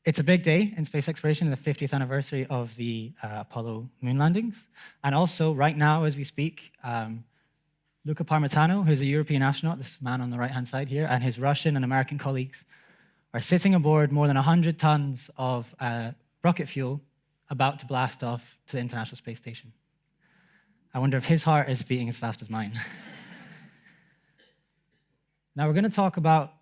It's a big day in space exploration, the 50th anniversary of the Apollo moon landings. And also, right now, as we speak, Luca Parmitano, who's a European astronaut, this man on the right-hand side here, and his Russian and American colleagues are sitting aboard more than 100 tons of rocket fuel about to blast off to the International Space Station. I wonder if his heart is beating as fast as mine. Now, we're going to talk about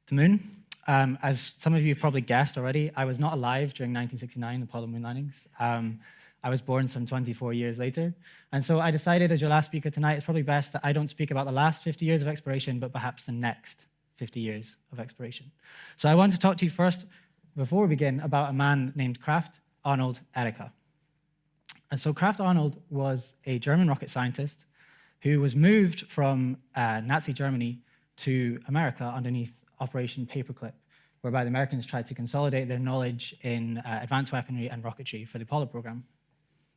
the moon. As some of you have probably guessed already, I was not alive during 1969, the Apollo moon landings. I was born some 24 years later. And so I decided, as your last speaker tonight, it's probably best that I don't speak about the last 50 years of exploration, but perhaps the next 50 years of exploration. So I want to talk to you first, before we begin, about a man named Kraft Arnold Erik. And so Kraft Arnold was a German rocket scientist who was moved from Nazi Germany to America underneath Operation Paperclip, whereby the Americans tried to consolidate their knowledge in advanced weaponry and rocketry for the Apollo program,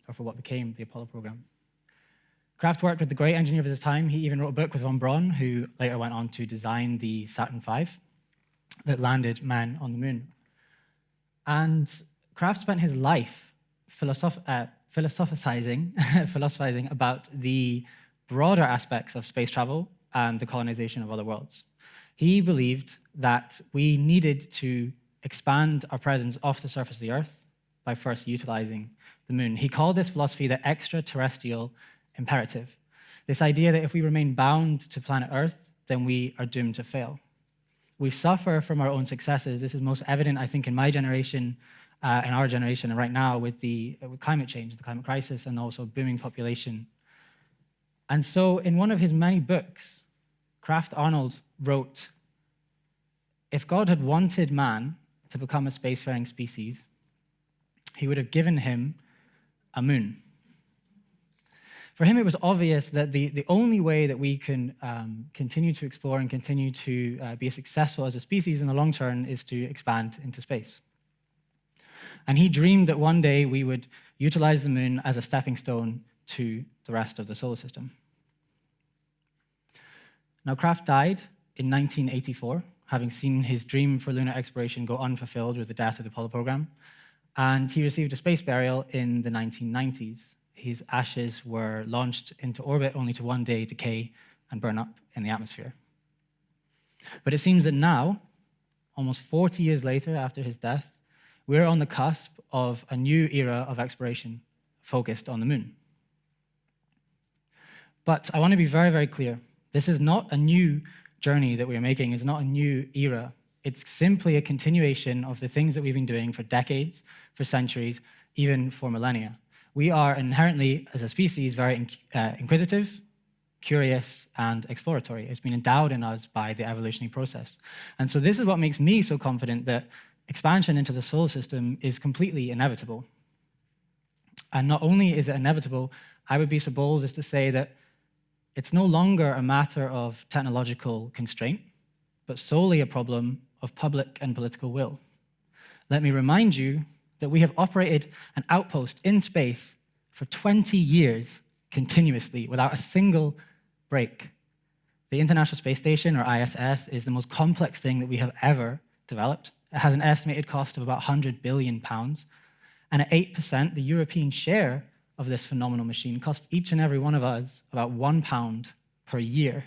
or for what became the Apollo program. Kraft worked with the great engineer of his time. He even wrote a book with von Braun, who later went on to design the Saturn V that landed man on the moon. And Kraft spent his life philosophizing about the broader aspects of space travel and the colonization of other worlds. He believed that we needed to expand our presence off the surface of the Earth by first utilizing the moon. He called this philosophy the extraterrestrial imperative, this idea that if we remain bound to planet Earth, then we are doomed to fail. We suffer from our own successes. This is most evident, I think, in my generation, in our generation, and right now with climate change, the climate crisis, and also booming population. And so in one of his many books, Kraft Arnold wrote, if God had wanted man to become a spacefaring species, he would have given him a moon. For him, it was obvious that the only way that we can continue to explore and continue to be successful as a species in the long term is to expand into space. And he dreamed that one day we would utilize the moon as a stepping stone to the rest of the solar system. Now, Kraft died in 1984, having seen his dream for lunar exploration go unfulfilled with the death of the Apollo program, and he received a space burial in the 1990s. His ashes were launched into orbit only to one day decay and burn up in the atmosphere. But it seems that now, almost 40 years later after his death, we're on the cusp of a new era of exploration focused on the moon. But I want to be very, very clear. This is not a new journey that we're making. It's not a new era. It's simply a continuation of the things that we've been doing for decades, for centuries, even for millennia. We are inherently, as a species, very inquisitive, curious, and exploratory. It's been endowed in us by the evolutionary process. And so this is what makes me so confident that expansion into the solar system is completely inevitable. And not only is it inevitable, I would be so bold as to say that it's no longer a matter of technological constraint, but solely a problem of public and political will. Let me remind you that we have operated an outpost in space for 20 years continuously without a single break. The International Space Station, or ISS, is the most complex thing that we have ever developed. It has an estimated cost of about £100 billion, and at 8%, the European share of this phenomenal machine costs each and every one of us about £1 per year.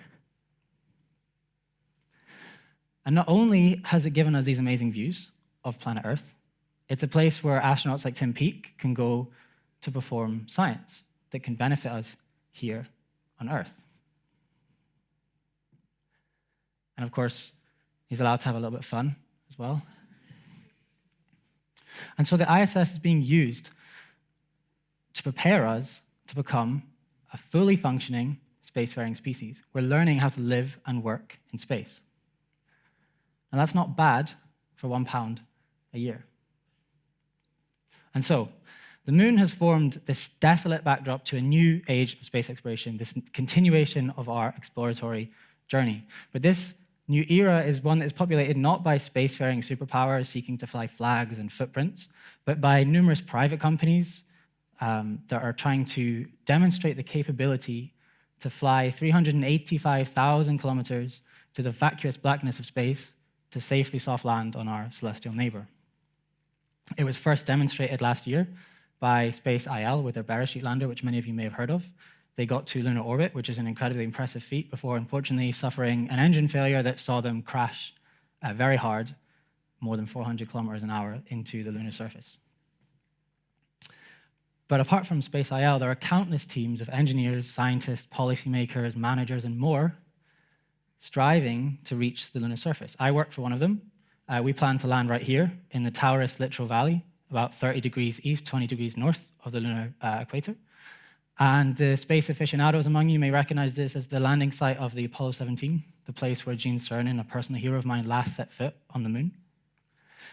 And not only has it given us these amazing views of planet Earth, it's a place where astronauts like Tim Peake can go to perform science that can benefit us here on Earth. And of course, he's allowed to have a little bit of fun as well. And so the ISS is being used to prepare us to become a fully functioning spacefaring species. We're learning how to live and work in space. And that's not bad for £1 a year. And so, the moon has formed this desolate backdrop to a new age of space exploration, this continuation of our exploratory journey. But this new era is one that is populated not by spacefaring superpowers seeking to fly flags and footprints, but by numerous private companies, that are trying to demonstrate the capability to fly 385,000 kilometers to the vacuous blackness of space to safely soft land on our celestial neighbor. It was first demonstrated last year by Space.il with their Beresheet lander, which many of you may have heard of. They got to lunar orbit, which is an incredibly impressive feat, before unfortunately suffering an engine failure that saw them crash very hard, more than 400 kilometers an hour, into the lunar surface. But apart from Space.il, there are countless teams of engineers, scientists, policymakers, managers, and more striving to reach the lunar surface. I work for one of them. We plan to land right here in the Taurus Littoral Valley, about 30 degrees east, 20 degrees north of the lunar equator. And the space aficionados among you may recognize this as the landing site of the Apollo 17, the place where Gene Cernan, a personal hero of mine, last set foot on the moon.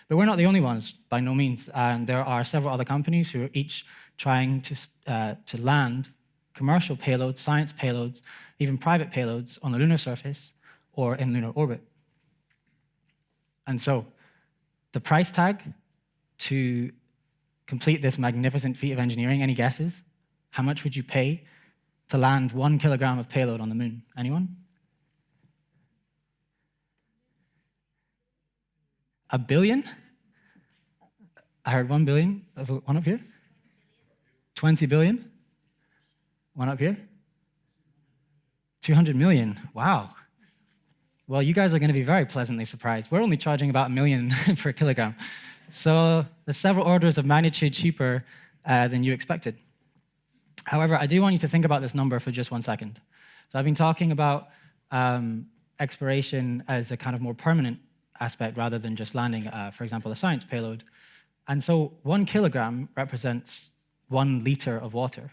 But we're not the only ones, by no means. And there are several other companies who are each trying to land commercial payloads, science payloads, even private payloads on the lunar surface or in lunar orbit. And so the price tag to complete this magnificent feat of engineering, any guesses? How much would you pay to land 1 kilogram of payload on the moon? Anyone? $1 billion? I heard 1 billion. One up here? 20 billion? One up here? 200 million. Wow. Well, you guys are going to be very pleasantly surprised. We're only charging about $1 million per kilogram. So there's several orders of magnitude cheaper than you expected. However, I do want you to think about this number for just 1 second. So I've been talking about exploration as a kind of more permanent aspect rather than just landing, for example, a science payload. And so 1 kilogram represents 1 liter of water.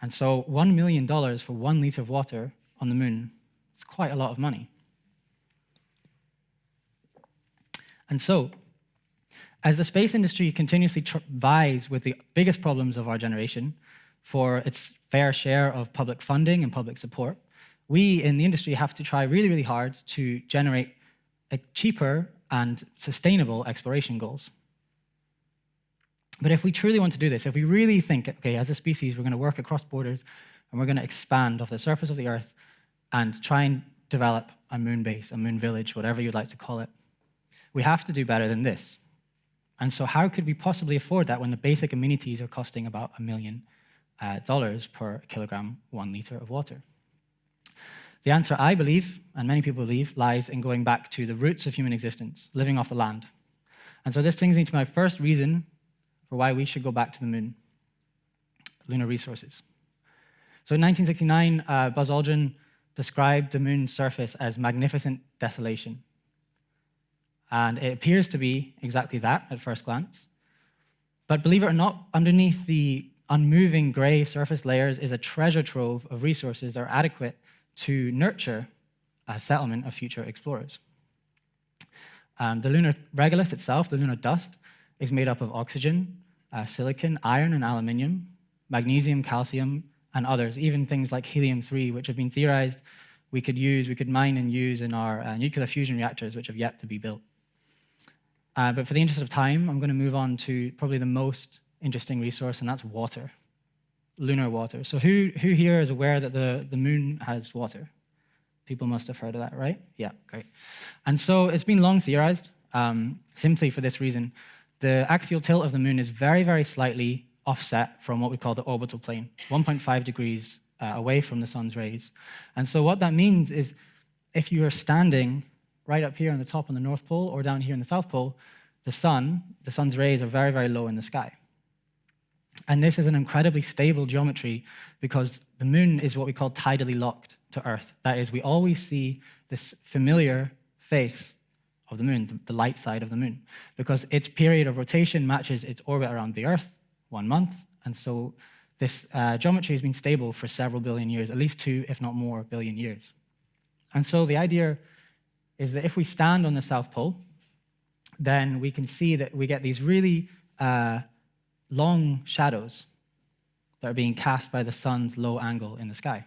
And so $1 million for 1 liter of water on the moon, it's quite a lot of money. And so, as the space industry continuously vies with the biggest problems of our generation for its fair share of public funding and public support, we in the industry have to try really, really hard to generate cheaper and sustainable exploration goals. But if we truly want to do this, if we really think, okay, as a species, we're going to work across borders and we're going to expand off the surface of the Earth and try and develop a moon base, a moon village, whatever you'd like to call it, we have to do better than this. And so how could we possibly afford that when the basic amenities are costing about $1 million per kilogram, 1 liter of water? The answer, I believe, and many people believe, lies in going back to the roots of human existence, living off the land. And so this brings me to my first reason for why we should go back to the moon: lunar resources. So in 1969, Buzz Aldrin described the moon's surface as magnificent desolation. And it appears to be exactly that at first glance. But believe it or not, underneath the unmoving gray surface layers is a treasure trove of resources that are adequate to nurture a settlement of future explorers. The lunar regolith itself, the lunar dust, is made up of oxygen, silicon, iron, and aluminium, magnesium, calcium, and others, even things like helium-3, which have been theorized we could mine and use in our nuclear fusion reactors, which have yet to be built. But for the interest of time, I'm going to move on to probably the most interesting resource, and that's water, lunar water. So who here is aware that the moon has water? People must have heard of that, right? Yeah, great. And so it's been long theorized, simply for this reason. The axial tilt of the moon is very, very slightly offset from what we call the orbital plane, 1.5 degrees away from the sun's rays. And so what that means is if you are standing right up here on the top on the North Pole or down here in the South Pole, the sun's rays are very, very low in the sky. And this is an incredibly stable geometry because the moon is what we call tidally locked to Earth. That is, we always see this familiar face of the moon, the light side of the moon, because its period of rotation matches its orbit around the Earth, 1 month. And so this geometry has been stable for several billion years, at least 2, if not more, billion years. And so the idea is that if we stand on the South Pole, then we can see that we get these really long shadows that are being cast by the sun's low angle in the sky.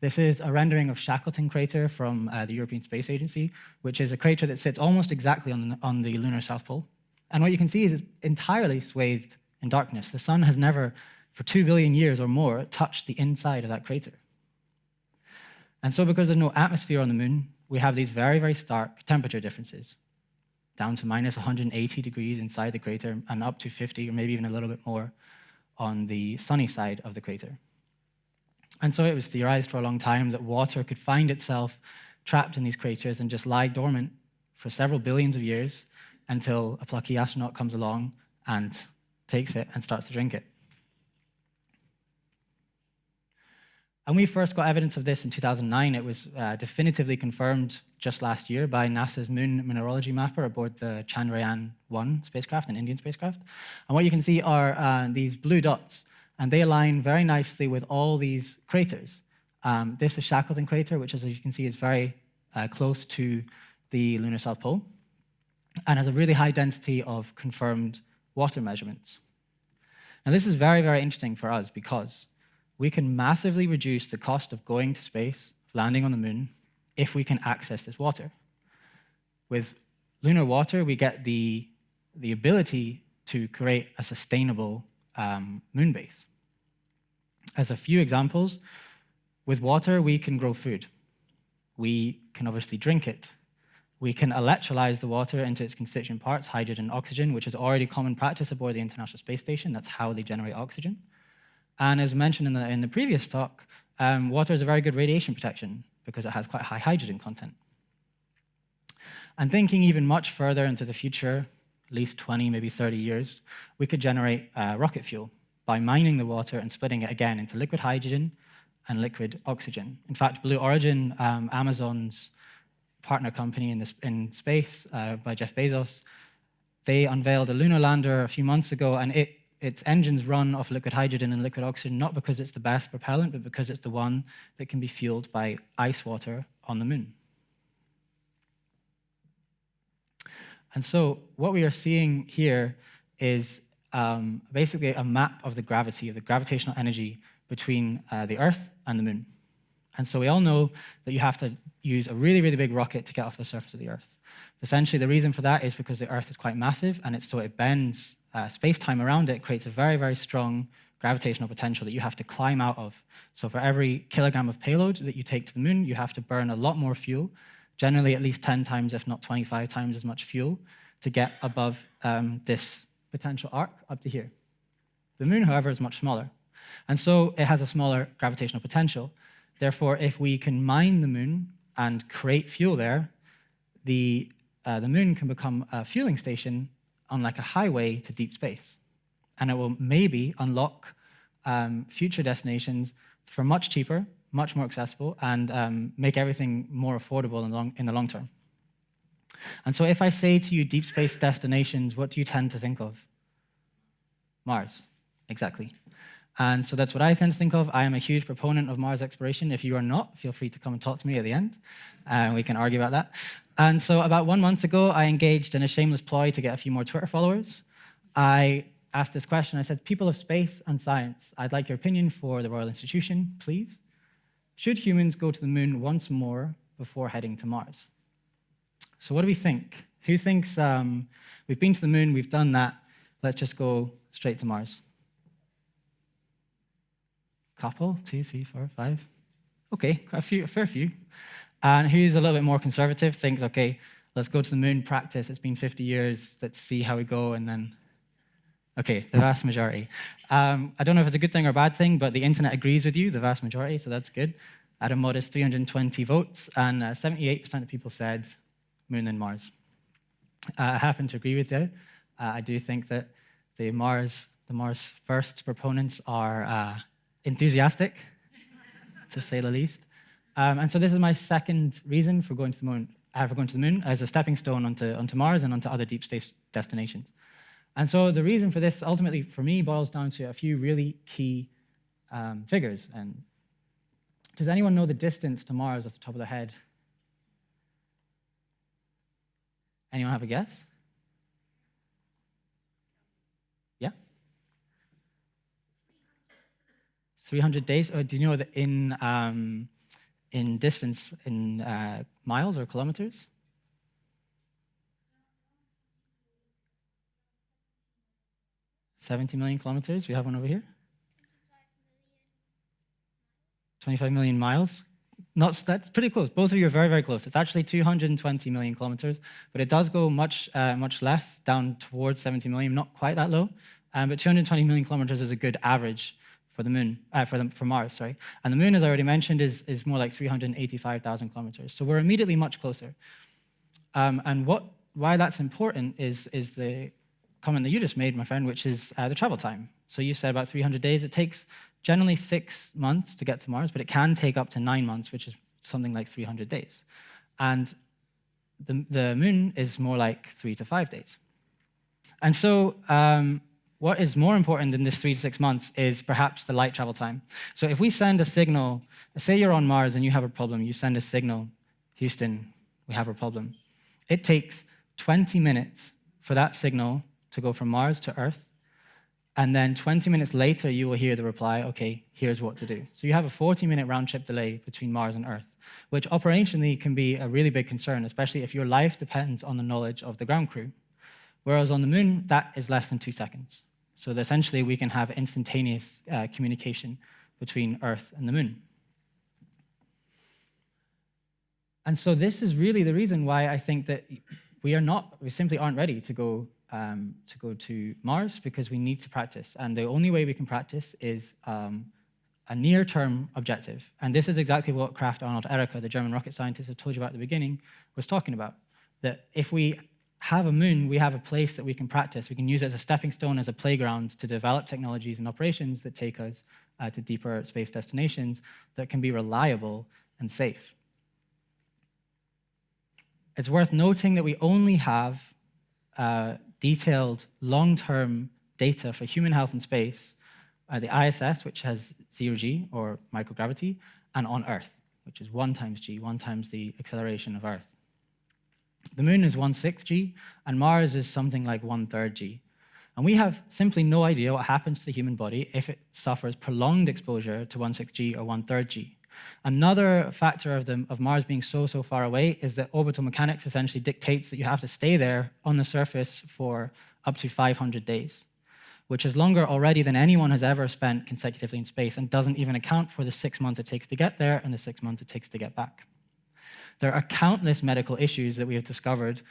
This is a rendering of Shackleton crater from the European Space Agency, which is a crater that sits almost exactly on the lunar South Pole. And what you can see is it's entirely swathed in darkness. The sun has never, for 2 billion years or more, touched the inside of that crater. And so because there's no atmosphere on the moon, we have these very, very stark temperature differences, down to minus 180 degrees inside the crater and up to 50 or maybe even a little bit more on the sunny side of the crater. And so it was theorized for a long time that water could find itself trapped in these craters and just lie dormant for several billions of years until a plucky astronaut comes along and takes it and starts to drink it. And we first got evidence of this in 2009. It was definitively confirmed just last year by NASA's moon mineralogy mapper aboard the Chandrayaan-1 spacecraft, an Indian spacecraft. And what you can see are these blue dots, and they align very nicely with all these craters. This is Shackleton crater, which, as you can see, is very close to the lunar South Pole and has a really high density of confirmed water measurements. Now, this is very, very interesting for us because we can massively reduce the cost of going to space, landing on the moon, if we can access this water. With lunar water, we get the ability to create a sustainable moon base. As a few examples, with water, we can grow food. We can obviously drink it. We can electrolyze the water into its constituent parts, hydrogen and oxygen, which is already common practice aboard the International Space Station. That's how they generate oxygen. And as mentioned in the previous talk, water is a very good radiation protection because it has quite high hydrogen content. And thinking even much further into the future, at least 20, maybe 30 years, we could generate rocket fuel by mining the water and splitting it again into liquid hydrogen and liquid oxygen. In fact, Blue Origin, Amazon's partner company in space by Jeff Bezos, they unveiled a lunar lander a few months ago, and its engines run off liquid hydrogen and liquid oxygen, not because it's the best propellant, but because it's the one that can be fueled by ice water on the moon. And so what we are seeing here is basically a map of the gravity, of the gravitational energy between the Earth and the moon. And so we all know that you have to use a really, really big rocket to get off the surface of the Earth. Essentially, the reason for that is because the Earth is quite massive, and so it bends space-time around it, creates a very, very strong gravitational potential that you have to climb out of. So for every kilogram of payload that you take to the moon, you have to burn a lot more fuel, generally at least 10 times, if not 25 times as much fuel, to get above this potential arc up to here. The moon, however, is much smaller. And so it has a smaller gravitational potential. Therefore, if we can mine the moon and create fuel there, the moon can become a fueling station on like a highway to deep space. And it will maybe unlock future destinations for much cheaper, much more accessible, and make everything more affordable in the long term. And so if I say to you deep space destinations, what do you tend to think of? Mars, exactly. And so that's what I tend to think of. I am a huge proponent of Mars exploration. If you are not, feel free to come and talk to me at the end. We can argue about that. And so about 1 month ago, I engaged in a shameless ploy to get a few more Twitter followers. I asked this question. I said, people of space and science, I'd like your opinion for the Royal Institution, please. Should humans go to the moon once more before heading to Mars? So what do we think? Who thinks we've been to the moon, we've done that, let's just go straight to Mars? Couple, 2, 3, 4, 5. Okay, a fair few. And who's a little bit more conservative, thinks, okay, let's go to the moon, practice, it's been 50 years, let's see how we go, and then, okay, the vast majority. I don't know if it's a good thing or a bad thing, but the internet agrees with you, the vast majority, so that's good. At a modest 320 votes, and 78% of people said moon and Mars. I happen to agree with you. I do think that the Mars first proponents are enthusiastic, to say the least. And so this is my second reason for going to the moon, as a stepping stone onto Mars and onto other deep space destinations. And so the reason for this, ultimately, for me, boils down to a few really key figures. And does anyone know the distance to Mars off the top of their head? Anyone have a guess? Yeah? 300 days? Or do you know that in distance, in miles or kilometers? 70 million kilometers. We have one over here. 25 million miles. That's pretty close. Both of you are very, very close. It's actually 220 million kilometers, but it does go much less, down towards 70 million, not quite that low. But 220 million kilometers is a good average for the moon, for Mars, sorry. And the moon, as I already mentioned, is more like 385,000 kilometers. So we're immediately much closer. And why that's important is the comment that you just made, my friend, which is the travel time. So you said about 300 days. It takes generally 6 months to get to Mars, but it can take up to 9 months, which is something like 300 days. And the moon is more like 3 to 5 days. And so what is more important than this 3 to 6 months is perhaps the light travel time. So if we send a signal, say you're on Mars and you have a problem, you send a signal, Houston, we have a problem. It takes 20 minutes for that signal to go from Mars to Earth. And then 20 minutes later, you will hear the reply, okay, here's what to do. So you have a 40-minute round-trip delay between Mars and Earth, which operationally can be a really big concern, especially if your life depends on the knowledge of the ground crew. Whereas on the moon, that is less than 2 seconds. So essentially, we can have instantaneous communication between Earth and the moon. And so this is really the reason why I think that we simply aren't ready to go to Mars, because we need to practice. And the only way we can practice is a near-term objective. And this is exactly what Kraft Arnold, Erik, the German rocket scientist I told you about at the beginning, was talking about. That if we have a moon, we have a place that we can practice. We can use it as a stepping stone, as a playground to develop technologies and operations that take us to deeper space destinations that can be reliable and safe. It's worth noting that we only have detailed long-term data for human health in space, the ISS, which has 0g, or microgravity, and on Earth, which is 1 times g, 1 times the acceleration of Earth. The moon is 1/6 g, and Mars is something like 1/3 g. And we have simply no idea what happens to the human body if it suffers prolonged exposure to 1/6 g or 1/3 g. Another factor of Mars being so far away is that orbital mechanics essentially dictates that you have to stay there on the surface for up to 500 days, which is longer already than anyone has ever spent consecutively in space and doesn't even account for the 6 months it takes to get there and the 6 months it takes to get back. There are countless medical issues that we have discovered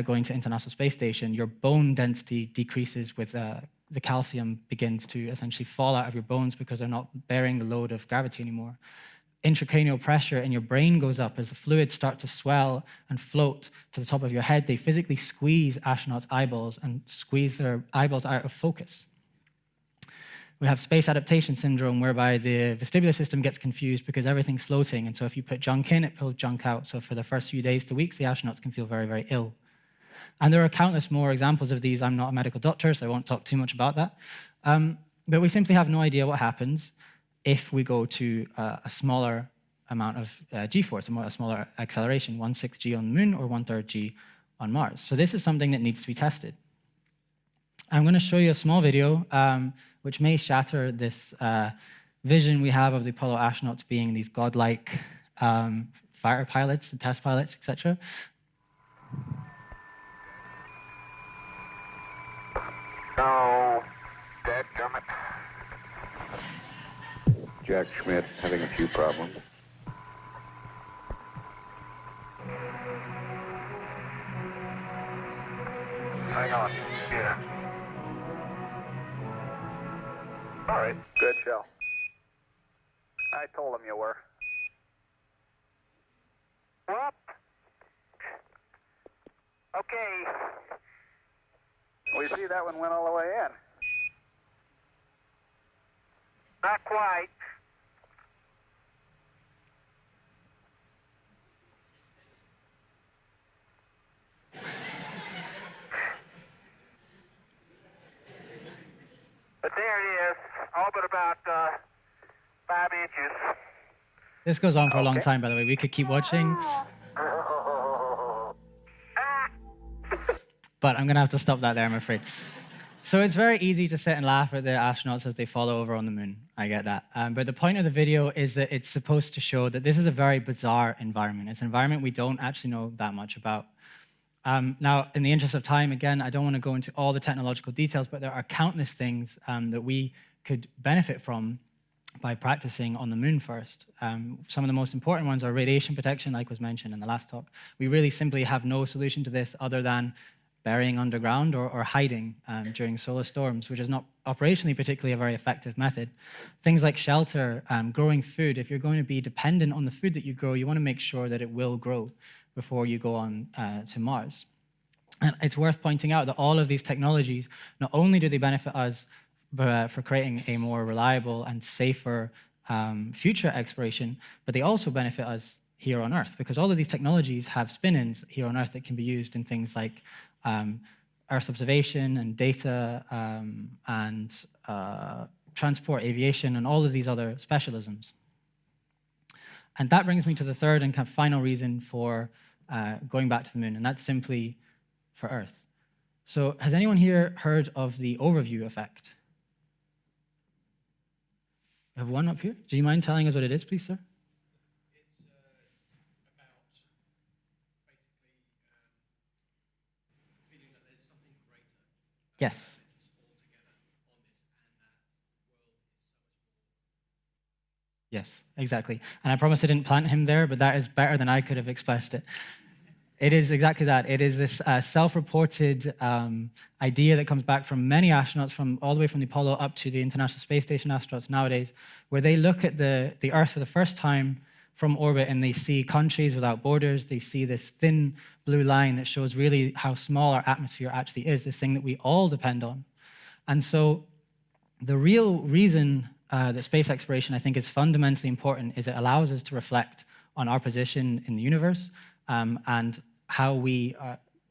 going to International Space Station. Your bone density decreases with the calcium begins to essentially fall out of your bones because they're not bearing the load of gravity anymore. Intracranial pressure in your brain goes up as the fluids start to swell and float to the top of your head. They physically squeeze astronauts' eyeballs and squeeze their eyeballs out of focus. We have space adaptation syndrome, whereby the vestibular system gets confused because everything's floating, and so if you put junk in, it pulls junk out. So for the first few days to weeks, the astronauts can feel very, very ill. And there are countless more examples of these. I'm not a medical doctor, so I won't talk too much about that. But we simply have no idea what happens if we go to a smaller amount of g-force, a smaller acceleration, 1/6 g on the moon or 1/3 g on Mars. So this is something that needs to be tested. I'm going to show you a small video which may shatter this vision we have of the Apollo astronauts being these godlike fighter pilots and test pilots, etc. No, dadgummit. Jack Schmidt having a few problems. Hang on. Yeah. All right. Good show. I told him you were. Whoop. Okay. We see that one went all the way in. Not quite. But there it is, all but about 5 inches. This goes on for a long time, by the way. We could keep watching. But I'm going to have to stop that there, I'm afraid. So it's very easy to sit and laugh at the astronauts as they fall over on the moon. I get that. But the point of the video is that it's supposed to show that this is a very bizarre environment. It's an environment we don't actually know that much about. Now, in the interest of time, again, I don't want to go into all the technological details, but there are countless things that we could benefit from by practicing on the moon first. Some of the most important ones are radiation protection, like was mentioned in the last talk. We really simply have no solution to this other than burying underground or hiding during solar storms, which is not operationally particularly a very effective method. Things like shelter, growing food. If you're going to be dependent on the food that you grow, you want to make sure that it will grow before you go on to Mars. And it's worth pointing out that all of these technologies, not only do they benefit us for creating a more reliable and safer future exploration, but they also benefit us here on Earth, because all of these technologies have spin-ins here on Earth that can be used in things like Earth observation and data and transport, aviation, and all of these other specialisms. And that brings me to the third and kind of final reason for going back to the moon, and that's simply for Earth. So has anyone here heard of the overview effect? I have one up here. Do you mind telling us what it is, please, sir? It's about basically feeling that there's something greater. Yes. That is all together on this, and that the world is so much more. Yes, exactly. And I promise I didn't plant him there, but that is better than I could have expressed it. It is exactly that. It is this self-reported idea that comes back from many astronauts, from all the way from the Apollo up to the International Space Station astronauts nowadays, where they look at the Earth for the first time from orbit and they see countries without borders. They see this thin blue line that shows really how small our atmosphere actually is, this thing that we all depend on. And so the real reason that space exploration, I think, is fundamentally important is it allows us to reflect on our position in the universe and how we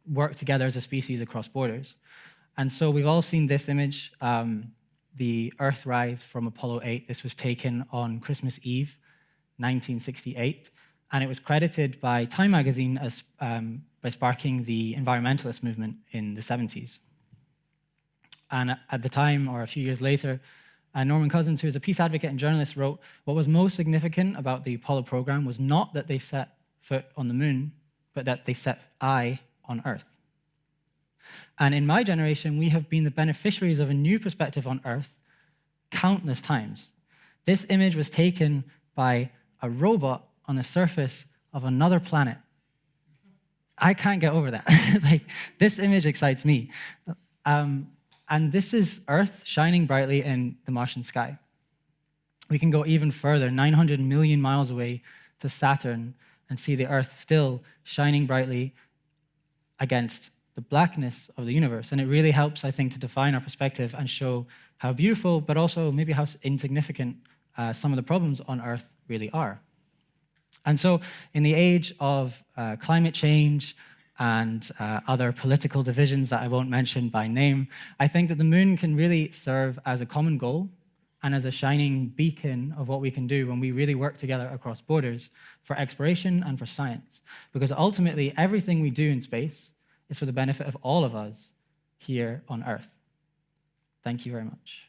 work together as a species across borders. And so we've all seen this image, the Earthrise from Apollo 8. This was taken on Christmas Eve, 1968, and it was credited by Time magazine as by sparking the environmentalist movement in the 70s. And at the time, or a few years later, Norman Cousins, who is a peace advocate and journalist, wrote, what was most significant about the Apollo program was not that they set foot on the moon, but that they set eye on Earth. And in my generation, we have been the beneficiaries of a new perspective on Earth countless times. This image was taken by a robot on the surface of another planet. I can't get over that. Like, this image excites me. And this is Earth shining brightly in the Martian sky. We can go even further, 900 million miles away to Saturn, and see the Earth still shining brightly against the blackness of the universe. And it really helps, I think, to define our perspective and show how beautiful, but also maybe how insignificant some of the problems on Earth really are. And so in the age of climate change and other political divisions that I won't mention by name, I think that the moon can really serve as a common goal and as a shining beacon of what we can do when we really work together across borders for exploration and for science. Because ultimately, everything we do in space is for the benefit of all of us here on Earth. Thank you very much.